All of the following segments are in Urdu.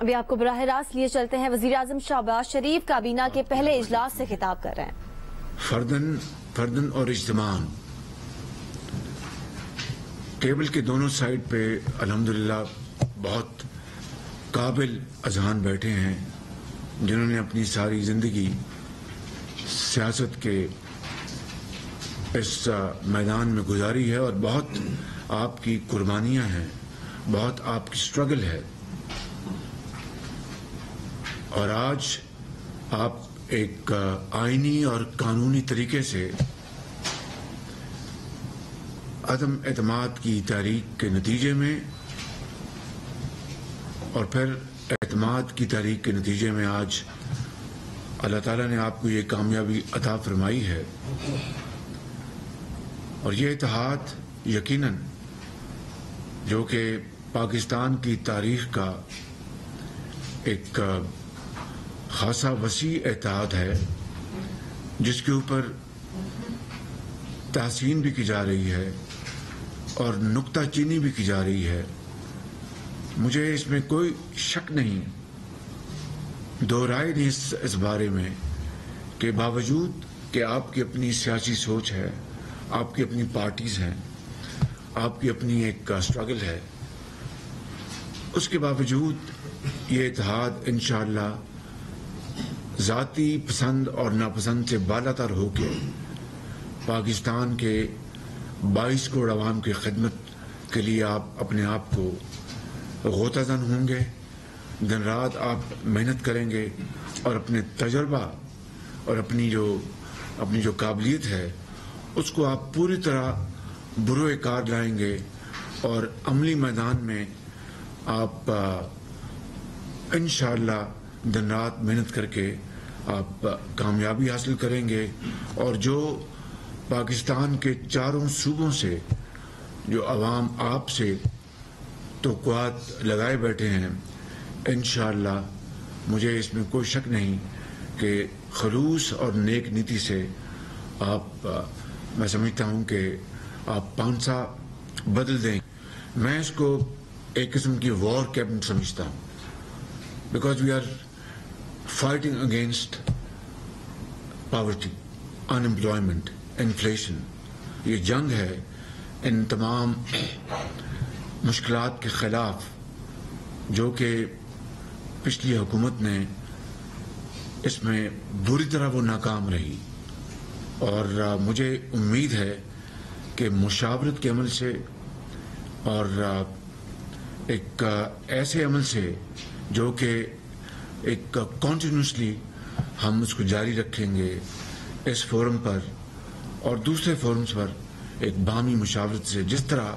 ابھی آپ کو براہ راست لیے چلتے ہیں. وزیر اعظم شہباز شریف کابینہ کے پہلے اجلاس سے خطاب کر رہے ہیں. فردن اور اجتماعاً ٹیبل کے دونوں سائڈ پہ الحمدللہ بہت قابل اذہان بیٹھے ہیں جنہوں نے اپنی ساری زندگی سیاست کے اس میدان میں گزاری ہے اور بہت آپ کی قربانیاں ہیں، بہت آپ کی سٹرگل ہے، اور آج آپ ایک آئینی اور قانونی طریقے سے عدم اعتماد کی تحریک کے نتیجے میں اور پھر اعتماد کی تحریک کے نتیجے میں آج اللہ تعالیٰ نے آپ کو یہ کامیابی عطا فرمائی ہے. اور یہ اتحاد یقیناً جو کہ پاکستان کی تاریخ کا ایک خاصا وسیع اتحاد ہے جس کے اوپر تحسین بھی کی جا رہی ہے اور نکتہ چینی بھی کی جا رہی ہے. مجھے اس میں کوئی شک نہیں، دو رائے نہیں اس بارے میں کہ باوجود کہ آپ کی اپنی سیاسی سوچ ہے، آپ کی اپنی پارٹیز ہیں، آپ کی اپنی ایک سٹرگل ہے، اس کے باوجود یہ اتحاد انشاءاللہ ذاتی پسند اور ناپسند سے بالا تر ہو کے پاکستان کے 22 کروڑ عوام کی خدمت کے لیے آپ اپنے آپ کو غوطہ زن ہوں گے. دن رات آپ محنت کریں گے اور اپنے تجربہ اور اپنی جو قابلیت ہے اس کو آپ پوری طرح بروئے کار لائیں گے اور عملی میدان میں آپ انشاءاللہ دن رات محنت کر کے آپ کامیابی حاصل کریں گے. اور جو پاکستان کے چاروں صوبوں سے جو عوام آپ سے توقعات لگائے بیٹھے ہیں، انشاءاللہ مجھے اس میں کوئی شک نہیں کہ خلوص اور نیک نیتی سے آپ میں سمجھتا ہوں کہ آپ پانسا بدل دیں. میں اس کو ایک قسم کی وار کیبنٹ سمجھتا ہوں، because we are fighting against poverty, unemployment, inflation. یہ جنگ ہے ان تمام مشکلات کے خلاف جو کہ پچھلی حکومت نے اس میں بری طرح وہ ناکام رہی. اور مجھے امید ہے کہ مشاورت کے عمل سے اور ایک ایسے عمل سے جو کہ ایک کنٹینیوسلی ہم اس کو جاری رکھیں گے اس فورم پر اور دوسرے فورمز پر، ایک باہمی مشاورت سے جس طرح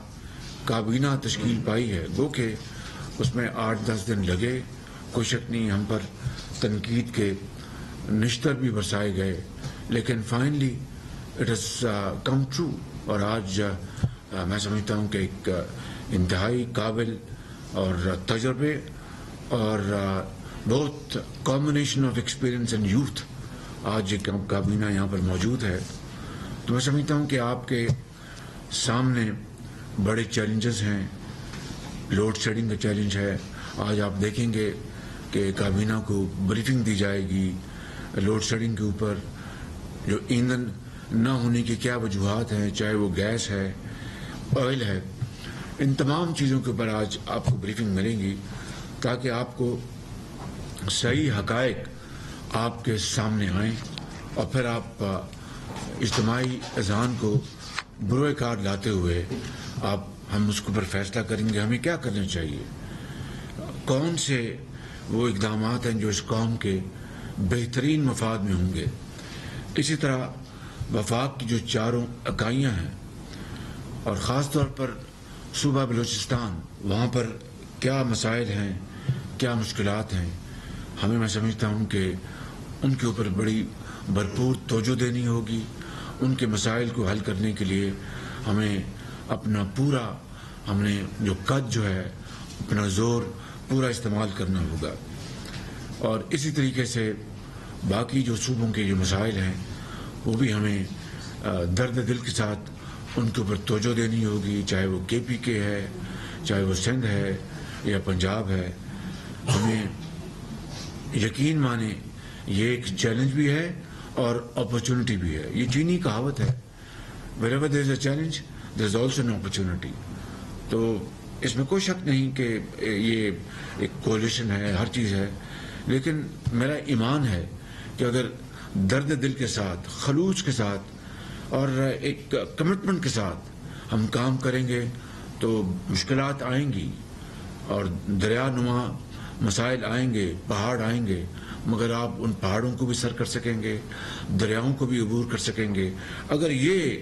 کابینہ تشکیل پائی ہے، گو کہ اس میں 8-10 دن لگے، کوئی شک نہیں، ہم پر تنقید کے نشتر بھی برسائے گئے، لیکن finally it has come true. اور آج میں سمجھتا ہوں کہ ایک انتہائی قابل اور تجربے اور بہت combination of experience and youth آج یہ کابینہ یہاں پر موجود ہے. تو میں سمجھتا ہوں کہ آپ کے سامنے بڑے چیلنجز ہیں. لوڈ شیڈنگ کا چیلنج ہے. آج آپ دیکھیں گے کہ کابینہ کو بریفنگ دی جائے گی لوڈ شیڈنگ کے اوپر، جو ایندھن نہ ہونے کی کیا وجوہات ہیں، چاہے وہ گیس ہے، آئل ہے، ان تمام چیزوں کے اوپر آج آپ کو بریفنگ ملے گی تاکہ آپ کو صحیح حقائق آپ کے سامنے آئیں اور پھر آپ اجتماعی اذہان کو بروئے کار لاتے ہوئے ہم اس کے اوپر فیصلہ کریں گے ہمیں کیا کرنا چاہیے، کون سے وہ اقدامات ہیں جو اس قوم کے بہترین مفاد میں ہوں گے. اسی طرح وفاق کی جو چاروں اکائیاں ہیں اور خاص طور پر صوبہ بلوچستان، وہاں پر کیا مسائل ہیں، کیا مشکلات ہیں، ہمیں میں سمجھتا ہوں کہ ان کے اوپر بڑی بھرپور توجہ دینی ہوگی. ان کے مسائل کو حل کرنے کے لیے ہمیں اپنا پورا ہم نے جو قد جو ہے اپنا زور پورا استعمال کرنا ہوگا. اور اسی طریقے سے باقی جو صوبوں کے جو مسائل ہیں وہ بھی ہمیں درد دل کے ساتھ ان کے اوپر توجہ دینی ہوگی، چاہے وہ کے پی کے ہے، چاہے وہ سندھ ہے یا پنجاب ہے. ہمیں یقین مانے یہ ایک چیلنج بھی ہے اور اپرچونٹی بھی ہے. یہ چینی کہاوت ہے, wherever there is a challenge there is also an opportunity. تو اس میں کوئی شک نہیں کہ یہ ایک کولیشن ہے, ہر چیز ہے, لیکن میرا ایمان ہے کہ اگر درد دل کے ساتھ, خلوص کے ساتھ اور ایک کمٹمنٹ کے ساتھ ہم کام کریں گے تو مشکلات آئیں گی اور دریا نما مسائل آئیں گے, پہاڑ آئیں گے, مگر آپ ان پہاڑوں کو بھی سر کر سکیں گے, دریاؤں کو بھی عبور کر سکیں گے اگر یہ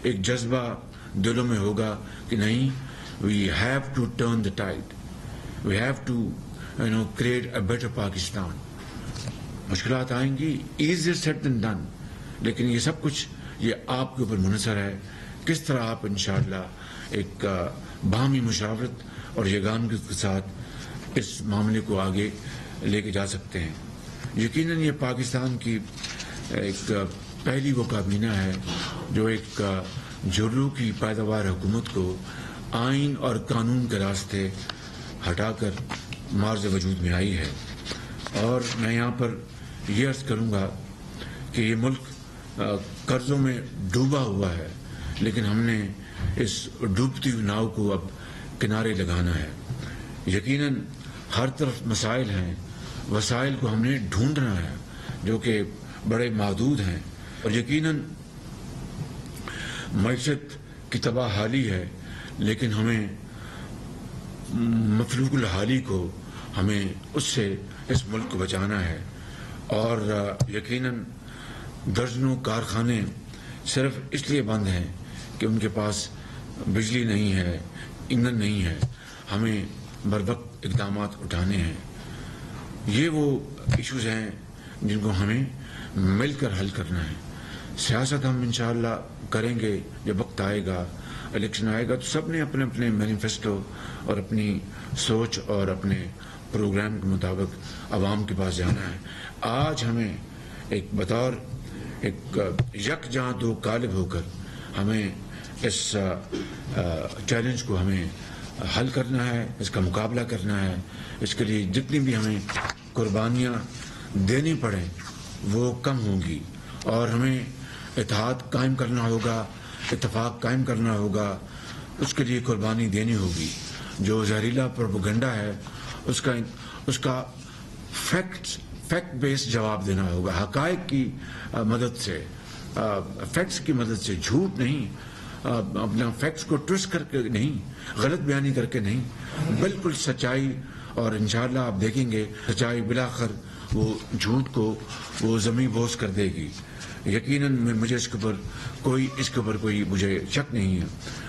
ایک جذبہ دلوں میں ہوگا کہ نہیں, we have to turn the tide, we have to create a better Pakistan. مشکلات آئیں گی, easier said than done, لیکن یہ سب کچھ یہ آپ کے اوپر منحصر ہے کس طرح آپ انشاءاللہ ایک باہمی مشاورت اور یگانگی کے ساتھ اس معاملے کو آگے لے کے جا سکتے ہیں. یقیناً یہ پاکستان کی ایک پہلی وہ کابینہ ہے جو ایک جرو کی پیداوار حکومت کو آئین اور قانون کے راستے ہٹا کر معرض وجود میں آئی ہے. اور میں یہاں پر یہ عرض کروں گا کہ یہ ملک قرضوں میں ڈوبا ہوا ہے, لیکن ہم نے اس ڈوبتی ہوئی ناؤ کو اب کنارے لگانا ہے. یقیناً ہر طرف مسائل ہیں, وسائل کو ہم نے ڈھونڈنا ہے جو کہ بڑے محدود ہیں, اور یقیناً معیشت کی تباہ حالی ہے, لیکن ہمیں مفلوق الحالی کو ہمیں اس سے اس ملک کو بچانا ہے. اور یقیناً درجنوں کارخانے صرف اس لیے بند ہیں کہ ان کے پاس بجلی نہیں ہے, ایندھن نہیں ہے. ہمیں بروقت اقدامات اٹھانے ہیں. یہ وہ ایشوز ہیں جن کو ہمیں مل کر حل کرنا ہے. سیاست ہم انشاءاللہ کریں گے جب وقت آئے گا, الیکشن آئے گا, تو سب نے اپنے اپنے مینیفیسٹو اور اپنی سوچ اور اپنے پروگرام کے مطابق عوام کے پاس جانا ہے. آج ہمیں ایک بطور ایک یکجاں دو قالب ہو کر ہمیں اس چیلنج کو ہمیں حل کرنا ہے, اس کا مقابلہ کرنا ہے. اس کے لیے جتنی بھی ہمیں قربانیاں دینی پڑیں وہ کم ہوں گی, اور ہمیں اتحاد قائم کرنا ہوگا, اتفاق قائم کرنا ہوگا, اس کے لیے قربانی دینی ہوگی. جو زہریلا پروپیگنڈا ہے اس کا فیکٹ بیس جواب دینا ہوگا, حقائق کی مدد سے, فیکٹس کی مدد سے, جھوٹ نہیں, اپنا فیکٹس کو ٹوسٹ کر کے نہیں, غلط بیانی کر کے نہیں, بالکل سچائی. اور انشاءاللہ آپ دیکھیں گے سچائی بلاخر وہ جھوٹ کو وہ زمین بوس کر دے گی. یقیناً مجھے اس کے اوپر کوئی مجھے شک نہیں ہے.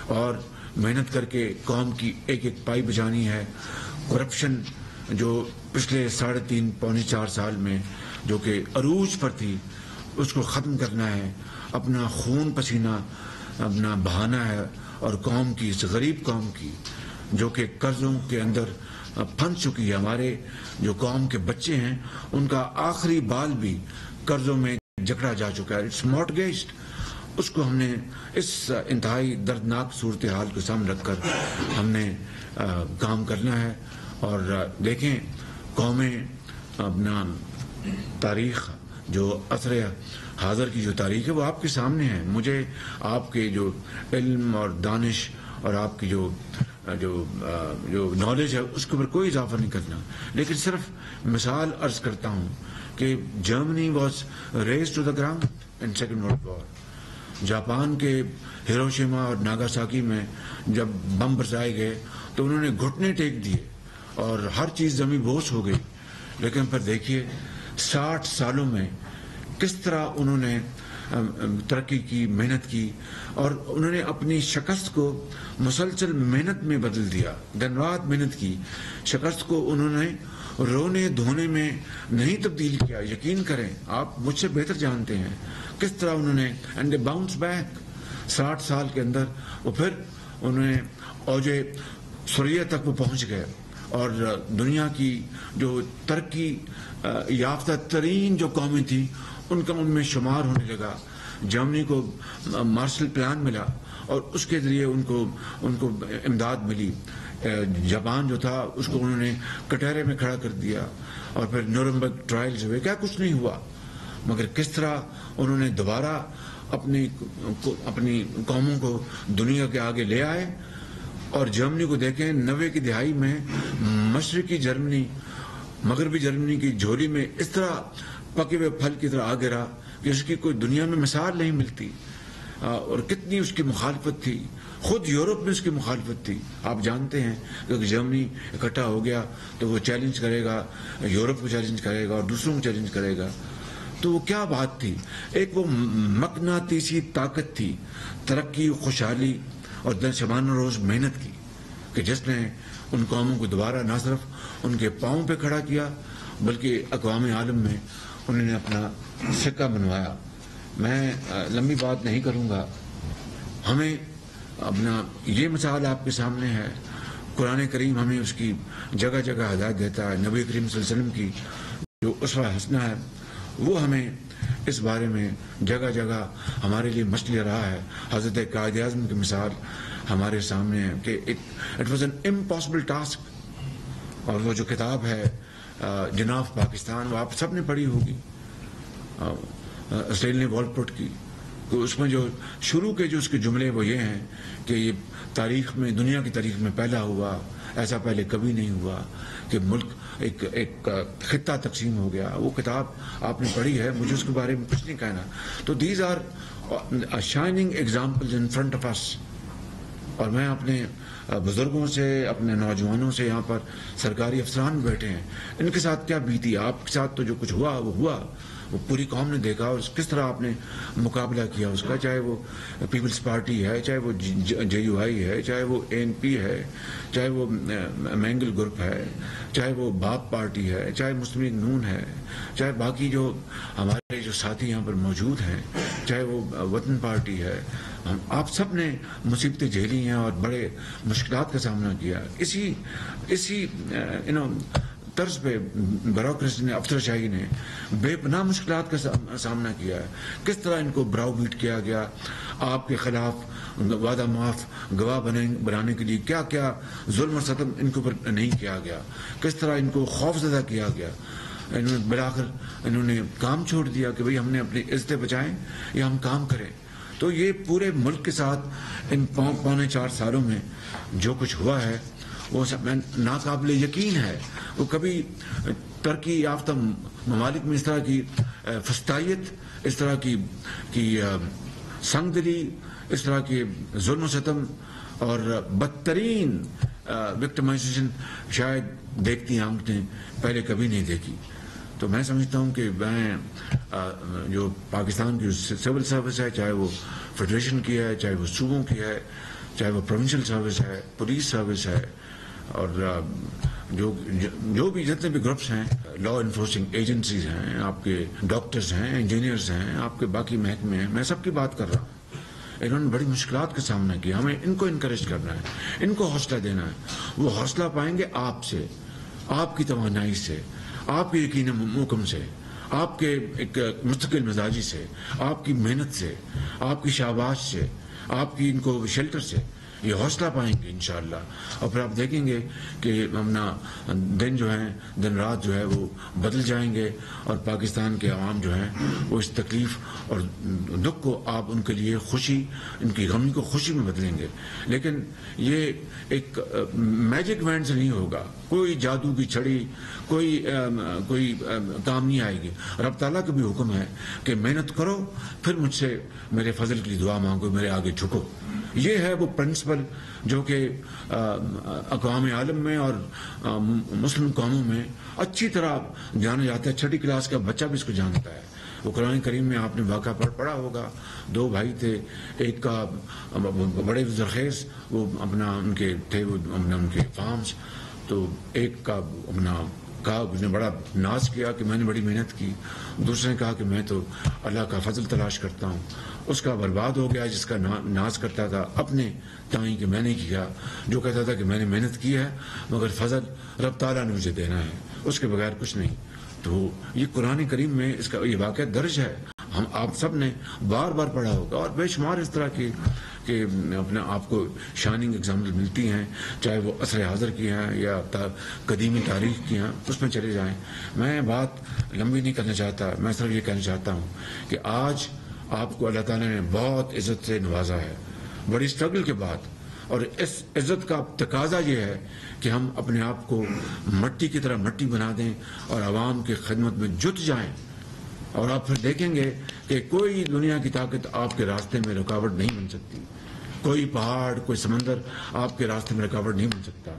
اور محنت کر کے قوم کی ایک ایک پائی بجانی ہے. کرپشن جو پچھلے 3.5 پونے 4 سال میں جو کہ عروج پر تھی, اس کو ختم کرنا ہے. اپنا خون پسینہ اپنا بہانا ہے, اور قوم کی, اس غریب قوم کی جو کہ قرضوں کے اندر پھنس چکی ہے. ہمارے جو قوم کے بچے ہیں ان کا آخری بال بھی قرضوں میں جکڑا جا چکا ہے, اٹس مارٹگیجڈ. اس کو ہم نے اس انتہائی دردناک صورتحال کو سامنے رکھ کر ہم نے کام کرنا ہے. اور دیکھیں قومیں اپنا تاریخ جو عصر حاضر کی جو تاریخ ہے وہ آپ کے سامنے ہے. مجھے آپ کے جو علم اور دانش اور آپ کی جو نالج ہے اس کے اوپر کوئی اضافہ نہیں کرنا, لیکن صرف مثال عرض کرتا ہوں کہ Germany was razed to the ground in second world war. Japan کے ہیروشیما اور ناگاساکی میں جب بم برسائے گئے تو انہوں نے گھٹنے ٹیک دیے اور ہر چیز زمین بوس ہو گئی. لیکن پھر دیکھیے 60 سالوں میں کس طرح انہوں نے ترقی کی, محنت کی, اور انہوں نے اپنی شکست کو مسلسل محنت میں بدل دیا. دن رات محنت کی. شکست کو انہوں نے رونے دھونے میں نہیں تبدیل کیا. یقین کریں, آپ مجھ سے بہتر جانتے ہیں کس طرح انہوں نے اینڈ دے باؤنس بیک 60 سال کے اندر. وہ پھر انہوں نے اوج سریہ تک وہ پہنچ گئے, اور دنیا کی جو ترقی یافتہ ترین جو قومیں تھیں ان کا ان میں شمار ہونے لگا. جرمنی کو مارشل پلان ملا اور اس کے ذریعے ان کو امداد ملی. جاپان جو تھا اس کو انہوں نے کٹہرے میں کھڑا کر دیا، اور پھر نورمبرگ ٹرائلز ہوئے، کیا کچھ نہیں ہوا، مگر کس طرح انہوں نے دوبارہ اپنی قوموں کو دنیا کے آگے لے آئے. اور جرمنی کو دیکھیں، 90 کی دہائی میں مشرقی جرمنی مغربی جرمنی کی جھولی میں اس طرح پکے ہوئے پھل کی طرح آ گرا کہ اس کی کوئی دنیا میں مثال نہیں ملتی. اور کتنی اس کی مخالفت تھی، خود یورپ میں اس کی مخالفت تھی. آپ جانتے ہیں کہ جرمنی اکٹھا ہو گیا تو وہ چیلنج کرے گا، یورپ کو چیلنج کرے گا اور دوسروں کو چیلنج کرے گا. تو وہ کیا بات تھی، ایک وہ مقناطیسی طاقت تھی، ترقی، خوشحالی اور شبانہ روز محنت کی، کہ جس نے ان قوموں کو دوبارہ نہ صرف ان کے پاؤں پہ کھڑا کیا بلکہ اقوام عالم میں انہوں نے اپنا سکہ بنوایا. میں لمبی بات نہیں کروں گا. ہمیں اپنا یہ مثال آپ کے سامنے ہے، قرآن کریم ہمیں اس کی جگہ جگہ ہدایت دیتا ہے. نبی کریم صلی اللہ علیہ وسلم کی جو اسوہ حسنہ ہے وہ ہمیں اس بارے میں جگہ جگہ ہمارے لیے مشعل رہا ہے. حضرت قائد اعظم کی مثال ہمارے سامنے ہے کہ it was an impossible task. اور وہ جو کتاب ہے جناح پاکستان، وہ آپ سب نے پڑھی ہوگی، اسٹینلی والپورٹ کی. اس میں جو شروع کے جو اس کے جملے وہ یہ ہیں کہ یہ تاریخ میں، دنیا کی تاریخ میں پہلا ہوا، ایسا پہلے کبھی نہیں ہوا کہ ملک ایک خطہ تقسیم ہو گیا. وہ کتاب آپ نے پڑھی ہے، مجھے اس کے بارے میں کچھ نہیں کہنا. تو these are shining examples in front of us. اور میں اپنے بزرگوں سے، اپنے نوجوانوں سے، یہاں پر سرکاری افسران بیٹھے ہیں، ان کے ساتھ کیا بیتی، آپ کے ساتھ تو جو کچھ ہوا وہ ہوا، وہ پوری قوم نے دیکھا اور کس طرح آپ نے مقابلہ کیا اس کا. چاہے وہ پیپلز پارٹی ہے، چاہے وہ جے یو آئی ہے، چاہے وہ اے این پی ہے، چاہے وہ مینگل گروپ ہے، چاہے وہ باپ پارٹی ہے، چاہے مسلم لیگ نون ہے، چاہے باقی جو ہمارے جو ساتھی یہاں پر موجود ہیں، چاہے وہ وطن پارٹی ہے. آپ سب نے مصیبتیں جھیلی ہیں اور بڑے مشکلات کا سامنا کیا. اسی طرز پہ بیوروکریسی نے، افسر شاہی نے بے پناہ مشکلات کا سامنا کیا ہے. کس طرح ان کو براؤ بیٹ کیا گیا، آپ کے خلاف وعدہ معاف گواہ بنانے کے لیے کیا کیا ظلم اور ستم ان کے اوپر نہیں کیا گیا، کس طرح ان کو خوف زدہ کیا گیا. انہوں نے بالآخر انہوں نے کام چھوڑ دیا کہ بھئی ہم نے اپنی عزتیں بچائیں یا ہم کام کریں. تو یہ پورے ملک کے ساتھ ان 4.25 سالوں میں جو کچھ ہوا ہے وہ سب ناقابل یقین ہے. وہ کبھی ترقی یافتہ ممالک میں اس طرح کی فسطائیت، اس طرح کی سنگ دلی، اس طرح کے ظلم و ستم اور بدترین وکٹمائزیشن شاید دیکھتی آنکھیں پہلے کبھی نہیں دیکھی. تو میں سمجھتا ہوں کہ میں جو پاکستان کی سول سروس ہے، چاہے وہ فیڈریشن کی ہے، چاہے وہ صوبوں کی ہے، چاہے وہ پروونشل سروس ہے، پولیس سروس ہے، اور جو بھی جتنے بھی گروپس ہیں، لا انفورسنگ ایجنسیز ہیں، آپ کے ڈاکٹرز ہیں، انجینئرز ہیں، آپ کے باقی محکمے ہیں، میں سب کی بات کر رہا ہوں. انہوں نے بڑی مشکلات کا سامنا کیا. ہمیں ان کو انکریج کرنا ہے، ان کو حوصلہ دینا ہے. وہ حوصلہ پائیں گے آپ سے، آپ کی توانائی سے، آپ کے یقین محکم سے، آپ کے ایک مستقل مزاجی سے، آپ کی محنت سے، آپ کی شاباش سے، آپ کی ان کو شیلٹر سے. یہ حوصلہ پائیں گے انشاءاللہ. اور پھر آپ دیکھیں گے کہ اپنا دن جو ہیں، دن رات جو ہے وہ بدل جائیں گے، اور پاکستان کے عوام جو ہیں وہ اس تکلیف اور دکھ کو آپ ان کے لیے خوشی، ان کی غمی کو خوشی میں بدلیں گے. لیکن یہ ایک میجک وینڈ سے نہیں ہوگا، کوئی جادو کی چھڑی، کوئی کام نہیں آئے گی. رب تعالیٰ کا بھی حکم ہے کہ محنت کرو، پھر مجھ سے میرے فضل کی دعا مانگو، میرے آگے جھکو. یہ ہے وہ پرنسپل جو کہ اقوام عالم میں اور مسلم قوموں میں اچھی طرح جانا جاتا ہے. 6ٹھی کلاس کا بچہ بھی اس کو جانتا ہے. وہ قرآن کریم میں آپ نے واقعہ پڑھا ہوگا. 2 بھائی تھے، ایک کا بڑے زرخیز وہ اپنا ان کے تھے، وہ ان کے فارمز. تو ایک کا اپنا کہا، اس نے بڑا ناز کیا کہ میں نے بڑی محنت کی. دوسرے نے کہا کہ میں تو اللہ کا فضل تلاش کرتا ہوں. اس کا برباد ہو گیا جس کا ناز کرتا تھا اپنے تائیں کہ میں نے کیا، جو کہتا تھا کہ میں نے محنت کی ہے مگر فضل رب تعالیٰ نے مجھے دینا ہے، اس کے بغیر کچھ نہیں. تو یہ قرآن کریم میں اس کا یہ واقعہ درج ہے. آپ سب نے بار بار پڑھا ہوگا، اور بے شمار اس طرح کی کہ اپنے آپ کو شائننگ اگزامپل ملتی ہیں، چاہے وہ عصر حاضر کی ہیں یا قدیمی تاریخ کی ہیں، اس میں چلے جائیں. میں بات لمبی نہیں کرنا چاہتا، میں صرف یہ کہنا چاہتا ہوں کہ آج آپ کو اللہ تعالیٰ نے بہت عزت سے نوازا ہے، بڑی اسٹرگل کے بعد، اور اس عزت کا تقاضا یہ ہے کہ ہم اپنے آپ کو مٹی کی طرح مٹی بنا دیں اور عوام کی خدمت میں جٹ جائیں، اور آپ پھر دیکھیں گے کہ کوئی دنیا کی طاقت آپ کے راستے میں رکاوٹ نہیں بن سکتی، کوئی پہاڑ، کوئی سمندر آپ کے راستے میں رکاوٹ نہیں بن سکتا.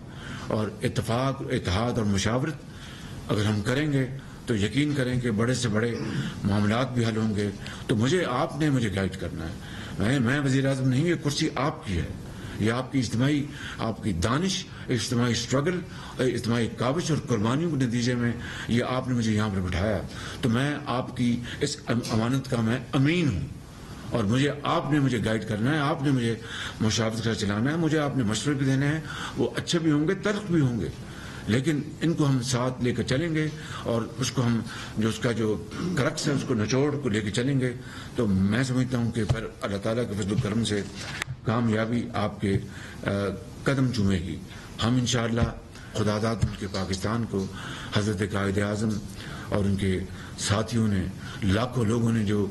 اور اتفاق، اتحاد اور مشاورت اگر ہم کریں گے تو یقین کریں کہ بڑے سے بڑے معاملات بھی حل ہوں گے. تو آپ نے مجھے گائیڈ کرنا ہے. میں وزیر اعظم نہیں، یہ کرسی آپ کی ہے، یہ آپ کی اجتماعی، آپ کی دانش، اجتماعی اسٹرگل، اجتماعی کاوش اور قربانیوں کے نتیجے میں یہ آپ نے مجھے یہاں پر بٹھایا. تو میں آپ کی اس امانت کا میں امین ہوں، اور آپ نے مجھے گائیڈ کرنا ہے، آپ نے مجھے مشاورت کا چلانا ہے، مجھے آپ نے مشورے بھی دینے ہیں، وہ اچھے بھی ہوں گے، تلخ بھی ہوں گے، لیکن ان کو ہم ساتھ لے کر چلیں گے، اور اس کو ہم اس کا جو کرکس ہے، اس کو نچوڑ کو لے کے چلیں گے. تو میں سمجھتا ہوں کہ پھر اللہ تعالیٰ کے فضل و کرم سے کامیابی آپ کے قدم چومے گی. ہم انشاءاللہ خدا داد ملک پاکستان کو حضرت قائد اعظم اور ان کے ساتھیوں نے، لاکھوں لوگوں نے جو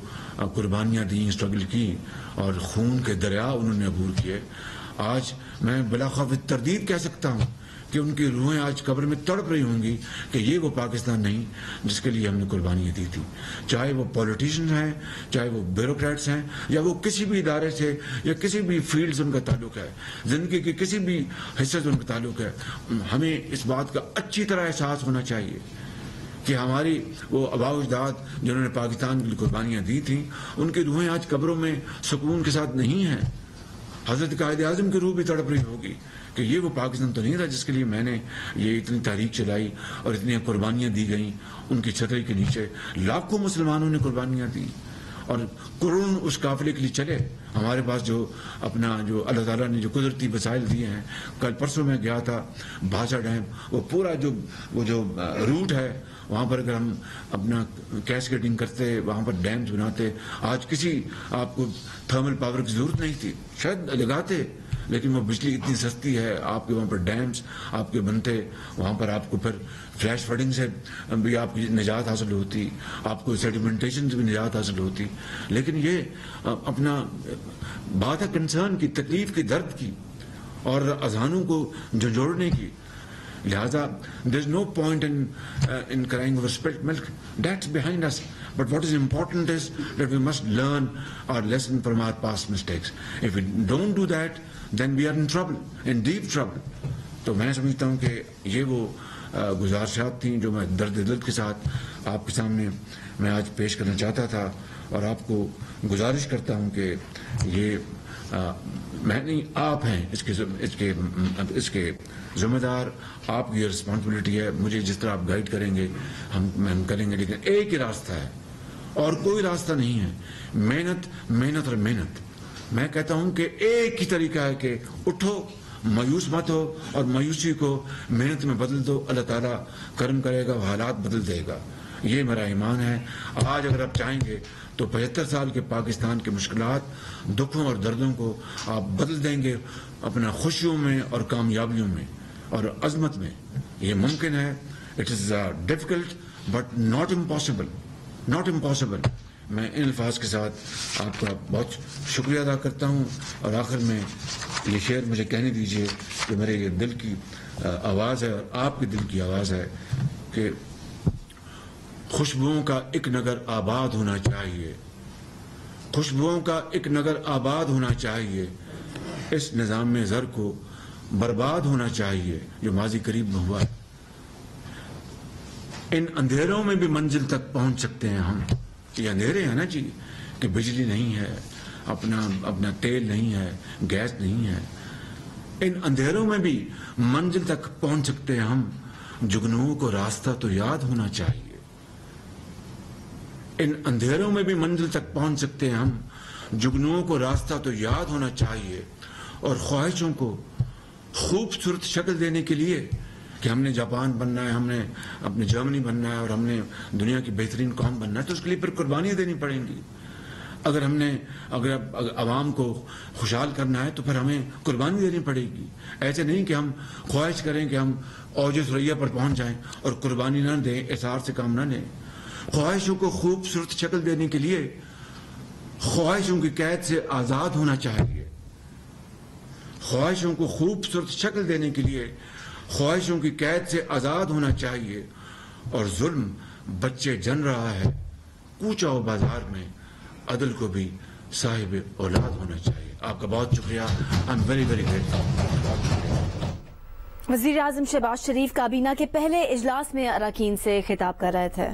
قربانیاں دیں، اسٹرگل کی، اور خون کے دریا انہوں نے عبور کیے، آج میں بلا خوف تردید کہہ سکتا ہوں کہ ان کی روحیں آج قبر میں تڑپ رہی ہوں گی کہ یہ وہ پاکستان نہیں جس کے لیے ہم نے قربانیاں دی تھی. چاہے وہ پولیٹیشین ہیں، چاہے وہ بیوروکریٹس ہیں، یا وہ کسی بھی ادارے سے یا کسی بھی فیلڈ سے ان کا تعلق ہے، زندگی کے کسی بھی حصے سے ان کا تعلق ہے، ہمیں اس بات کا اچھی طرح احساس ہونا چاہیے کہ ہماری وہ آباء و اجداد جنہوں نے پاکستان کے لیے قربانیاں دی تھیں، ان کی روحیں آج قبروں میں سکون کے ساتھ نہیں ہیں. حضرت قائد اعظم کی روح بھی تڑپ رہی ہوگی کہ یہ وہ پاکستان تو نہیں تھا جس کے لیے میں نے یہ اتنی تاریخ چلائی اور اتنی قربانیاں دی گئیں. ان کی چھتری کے نیچے لاکھوں مسلمانوں نے قربانیاں دی، اور قرون اس قافلے کے لیے چلے. ہمارے پاس جو اللہ تعالیٰ نے جو قدرتی وسائل دیے ہیں، کل پرسوں میں گیا تھا بھاشا ڈیم، وہ پورا وہ جو روٹ ہے وہاں پر اگر ہم اپنا کیسکیڈنگ کرتے، وہاں پر ڈیمز بناتے، آج کسی آپ کو تھرمل پاور کی ضرورت نہیں تھی، شاید لگاتے، لیکن وہ بجلی اتنی سستی ہے، آپ کے وہاں پر ڈیمز آپ کے بنتے، وہاں پر آپ کو پھر فلیش فلڈنگ سے بھی آپ کی نجات حاصل ہوتی، آپ کو سیڈیمنٹیشن سے بھی نجات حاصل ہوتی. لیکن یہ اپنا بات ہے کنسرن کی، تکلیف کی، درد کی، اور اذہانوں کو جوڑنے کی. لہذا there is no point in crying over spilt milk. That's behind us. But what is important is that we must learn our lesson from our past mistakes. If we don't do that, then we are in trouble, in deep trouble. تو میں سمجھتا ہوں کہ یہ وہ گزارشات تھیں جو میں درد دل کے ساتھ آپ کے سامنے میں آج پیش کرنا چاہتا تھا، اور آپ کو گزارش کرتا ہوں کہ یہ میں نہیں، آپ ہیں اس کے ذمہ دار، آپ کی رسپانسبلٹی ہے. مجھے جس طرح آپ گائیڈ کریں گے ہم کریں گے، لیکن ایک ہی راستہ ہے اور کوئی راستہ نہیں ہے. محنت، محنت اور محنت. میں کہتا ہوں کہ ایک ہی طریقہ ہے کہ اٹھو، مایوس مت ہو، اور مایوسی کو محنت میں بدل دو. اللہ تعالیٰ کرم کرے گا، حالات بدل دے گا. یہ میرا ایمان ہے. آج اگر آپ چاہیں گے تو 75 سال کے پاکستان کے مشکلات، دکھوں اور دردوں کو آپ بدل دیں گے اپنا خوشیوں میں اور کامیابیوں میں اور عظمت میں. یہ ممکن ہے. It is difficult but not impossible, not impossible. میں ان الفاظ کے ساتھ آپ کا بہت شکریہ ادا کرتا ہوں، اور آخر میں یہ شعر مجھے کہنے دیجیے کہ میرے یہ دل کی آواز ہے اور آپ کے دل کی آواز ہے کہ خوشبوؤں کا ایک نگر آباد ہونا چاہیے، خوشبوؤں کا ایک نگر آباد ہونا چاہیے. اس نظام میں زر کو برباد ہونا چاہیے جو ماضی قریب میں ہوا ہے. ان اندھیروں میں بھی منزل تک پہنچ سکتے ہیں ہم. یہ اندھیرے ہیں نا جی، کہ بجلی نہیں ہے، اپنا تیل نہیں ہے، گیس نہیں ہے. ان اندھیروں میں بھی منزل تک پہنچ سکتے ہیں ہم. جگنوؤں کو راستہ تو یاد ہونا چاہیے. ان اندھیروں میں بھی منزل تک پہنچ سکتے ہیں ہم. جگنوؤں کو راستہ تو یاد ہونا چاہیے، اور خواہشوں کو خوبصورت شکل دینے کے لیے کہ ہم نے جاپان بننا ہے، ہم نے اپنے جرمنی بننا ہے، اور ہم نے دنیا کی بہترین قوم بننا ہے، تو اس کے لیے پھر قربانیاں دینی پڑیں گی. اگر عوام کو خوشحال کرنا ہے تو پھر ہمیں قربانی دینی پڑے گی. ایسے نہیں کہ ہم خواہش کریں کہ ہم اوج ثریا پر پہنچ جائیں اور قربانی نہ دیں, اثار سے کام نہ لیں. خواہشوں کو خوبصورت شکل دینے کے لیے خواہشوں کی قید سے آزاد ہونا چاہیے. خواہشوں کو خوبصورت شکل دینے کے لیے خواہشوں کی قید سے آزاد ہونا چاہیے. اور ظلم بچے جن رہا ہے کوچہ و بازار میں, عدل کو بھی صاحب اولاد ہونا چاہیے. آپ کا بہت شکریہ. I am very very grateful. وزیر اعظم شہباز شریف کابینہ کے پہلے اجلاس میں اراکین سے خطاب کر رہے تھے.